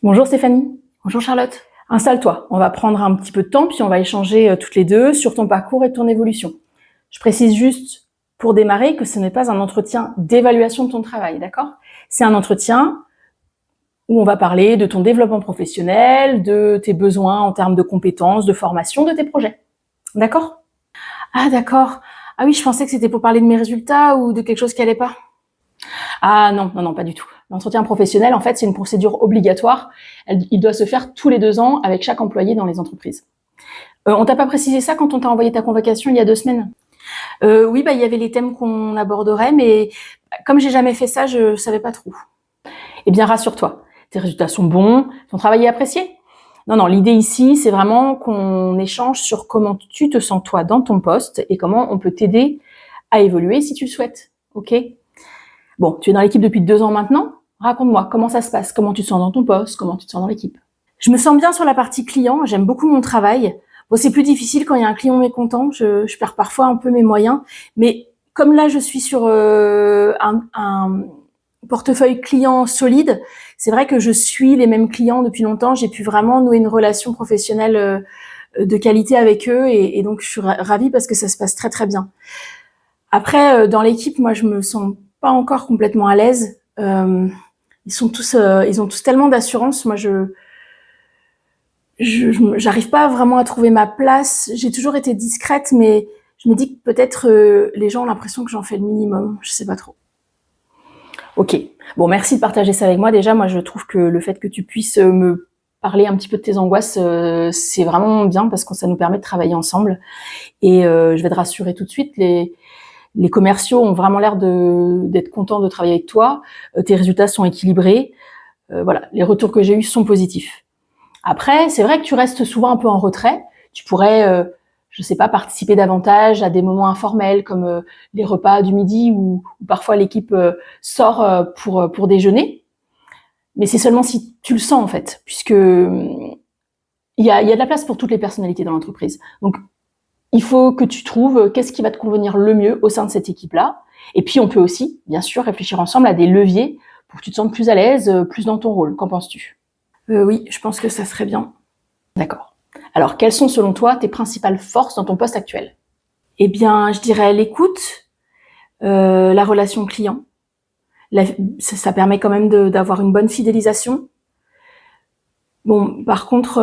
Bonjour Stéphanie. Bonjour Charlotte. Installe-toi, on va prendre un petit peu de temps, puis on va échanger toutes les deux sur ton parcours et ton évolution. Je précise juste pour démarrer que ce n'est pas un entretien d'évaluation de ton travail, d'accord? C'est un entretien où on va parler de ton développement professionnel, de tes besoins en termes de compétences, de formation, de tes projets. D'accord? Ah d'accord. Ah oui, je pensais que c'était pour parler de mes résultats ou de quelque chose qui allait pas. Ah non, pas du tout. L'entretien professionnel, en fait, c'est une procédure obligatoire. Il doit se faire tous les 2 ans avec chaque employé dans les entreprises. On t'a pas précisé ça quand on t'a envoyé ta convocation il y a 2 semaines? Oui, il y avait les thèmes qu'on aborderait, mais comme j'ai jamais fait ça, je savais pas trop. Eh bien, rassure-toi, tes résultats sont bons, ton travail est apprécié. Non, l'idée ici, c'est vraiment qu'on échange sur comment tu te sens toi dans ton poste et comment on peut t'aider à évoluer si tu le souhaites. Ok? Bon, tu es dans l'équipe depuis 2 ans maintenant. Raconte-moi, comment ça se passe? Comment tu te sens dans ton poste? Comment tu te sens dans l'équipe? Je me sens bien sur la partie client. J'aime beaucoup mon travail. Bon, c'est plus difficile quand il y a un client mécontent. Je perds parfois un peu mes moyens. Mais comme là, je suis sur un portefeuille client solide, c'est vrai que je suis les mêmes clients depuis longtemps. J'ai pu vraiment nouer une relation professionnelle de qualité avec eux. Et donc, je suis ravie parce que ça se passe très, très bien. Après, dans l'équipe, moi, je me sens pas encore complètement à l'aise. Ils ont tous tellement d'assurance. Moi, j'arrive pas vraiment à trouver ma place. J'ai toujours été discrète, mais je me dis que peut-être les gens ont l'impression que j'en fais le minimum. Je sais pas trop. Ok. Bon, merci de partager ça avec moi. Déjà, moi, je trouve que le fait que tu puisses me parler un petit peu de tes angoisses, c'est vraiment bien parce que ça nous permet de travailler ensemble. Et je vais te rassurer tout de suite, les commerciaux ont vraiment l'air d'être contents de travailler avec toi. Tes résultats sont équilibrés. Voilà, les retours que j'ai eus sont positifs. Après, c'est vrai que tu restes souvent un peu en retrait. Tu pourrais, je sais pas, participer davantage à des moments informels comme les repas du midi ou parfois l'équipe sort pour déjeuner. Mais c'est seulement si tu le sens en fait, puisque il y a de la place pour toutes les personnalités dans l'entreprise. Donc il faut que tu trouves qu'est-ce qui va te convenir le mieux au sein de cette équipe-là. Et puis, on peut aussi, bien sûr, réfléchir ensemble à des leviers pour que tu te sentes plus à l'aise, plus dans ton rôle. Qu'en penses-tu? Oui, je pense que ça serait bien. D'accord. Alors, quelles sont, selon toi, tes principales forces dans ton poste actuel? Eh bien, je dirais l'écoute, la relation client. Ça permet quand même d'avoir une bonne fidélisation. Bon, par contre,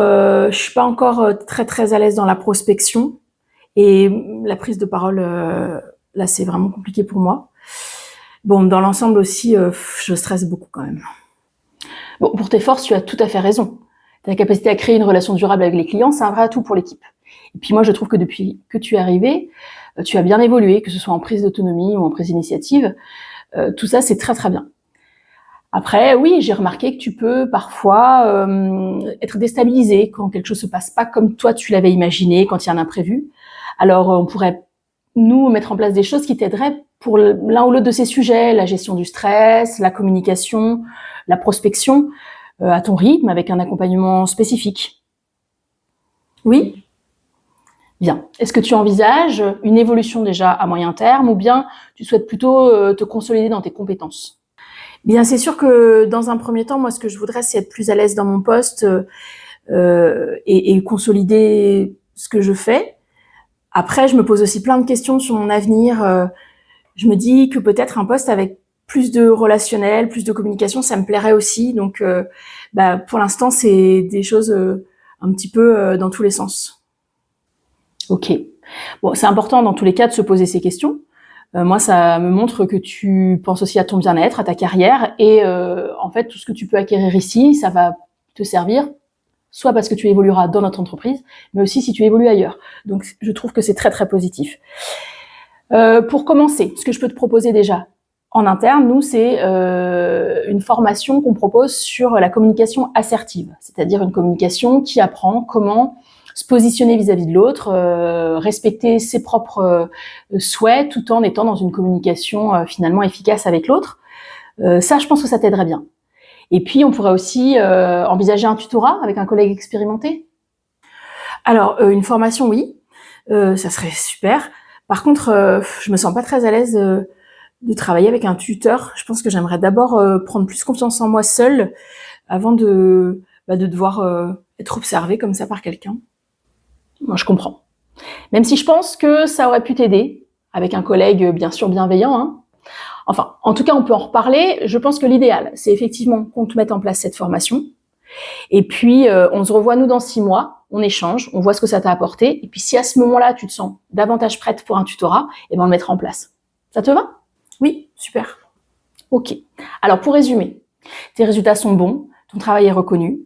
je suis pas encore très, très à l'aise dans la prospection. Et la prise de parole, là, c'est vraiment compliqué pour moi. Bon, dans l'ensemble aussi, je stresse beaucoup quand même. Bon, pour tes forces, tu as tout à fait raison. Ta capacité à créer une relation durable avec les clients, c'est un vrai atout pour l'équipe. Et puis moi, je trouve que depuis que tu es arrivé, tu as bien évolué, que ce soit en prise d'autonomie ou en prise d'initiative. Tout ça, c'est très très bien. Après, oui, j'ai remarqué que tu peux parfois être déstabilisé quand quelque chose se passe pas comme toi tu l'avais imaginé, quand il y a un imprévu. Alors, on pourrait, nous, mettre en place des choses qui t'aideraient pour l'un ou l'autre de ces sujets, la gestion du stress, la communication, la prospection, à ton rythme, avec un accompagnement spécifique. Oui? Bien. Est-ce que tu envisages une évolution déjà à moyen terme ou bien tu souhaites plutôt te consolider dans tes compétences? Bien, c'est sûr que dans un premier temps, moi, ce que je voudrais, c'est être plus à l'aise dans mon poste et consolider ce que je fais. Après, je me pose aussi plein de questions sur mon avenir. Je me dis que peut-être un poste avec plus de relationnel, plus de communication, ça me plairait aussi. Donc, pour l'instant, c'est des choses un petit peu dans tous les sens. Ok. Bon, c'est important dans tous les cas de se poser ces questions. Moi, ça me montre que tu penses aussi à ton bien-être, à ta carrière, et en fait, tout ce que tu peux acquérir ici, ça va te servir, soit parce que tu évolueras dans notre entreprise, mais aussi si tu évolues ailleurs. Donc, je trouve que c'est très, très positif. Pour commencer, ce que je peux te proposer déjà en interne, nous, c'est une formation qu'on propose sur la communication assertive, c'est-à-dire une communication qui apprend comment se positionner vis-à-vis de l'autre, respecter ses propres souhaits tout en étant dans une communication finalement efficace avec l'autre. Ça, je pense que ça t'aiderait bien. Et puis, on pourrait aussi envisager un tutorat avec un collègue expérimenté. Alors, une formation, oui, ça serait super. Par contre, je me sens pas très à l'aise de travailler avec un tuteur. Je pense que j'aimerais d'abord prendre plus confiance en moi seule avant de de devoir être observé comme ça par quelqu'un. Moi, je comprends. Même si je pense que ça aurait pu t'aider, avec un collègue bien sûr bienveillant, hein. Enfin, en tout cas, on peut en reparler. Je pense que l'idéal, c'est effectivement qu'on te mette en place cette formation. Et puis, on se revoit, nous, dans 6 mois, on échange, on voit ce que ça t'a apporté. Et puis, si à ce moment-là, tu te sens davantage prête pour un tutorat, eh ben, on le mettra en place. Ça te va? Oui, super. Ok. Alors, pour résumer, tes résultats sont bons, ton travail est reconnu,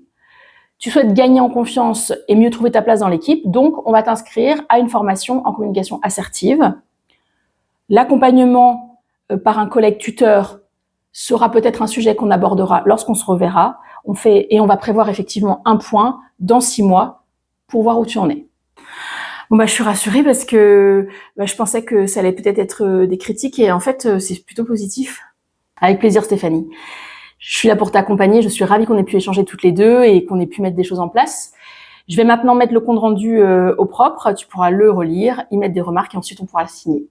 tu souhaites gagner en confiance et mieux trouver ta place dans l'équipe, donc on va t'inscrire à une formation en communication assertive. L'accompagnement par un collègue tuteur sera peut-être un sujet qu'on abordera lorsqu'on se reverra. On va prévoir effectivement un point dans 6 mois pour voir où tu en es. Bon, je suis rassurée parce que je pensais que ça allait peut-être être des critiques et en fait, c'est plutôt positif. Avec plaisir, Stéphanie. Je suis là pour t'accompagner. Je suis ravie qu'on ait pu échanger toutes les deux et qu'on ait pu mettre des choses en place. Je vais maintenant mettre le compte rendu au propre. Tu pourras le relire, y mettre des remarques et ensuite on pourra le signer.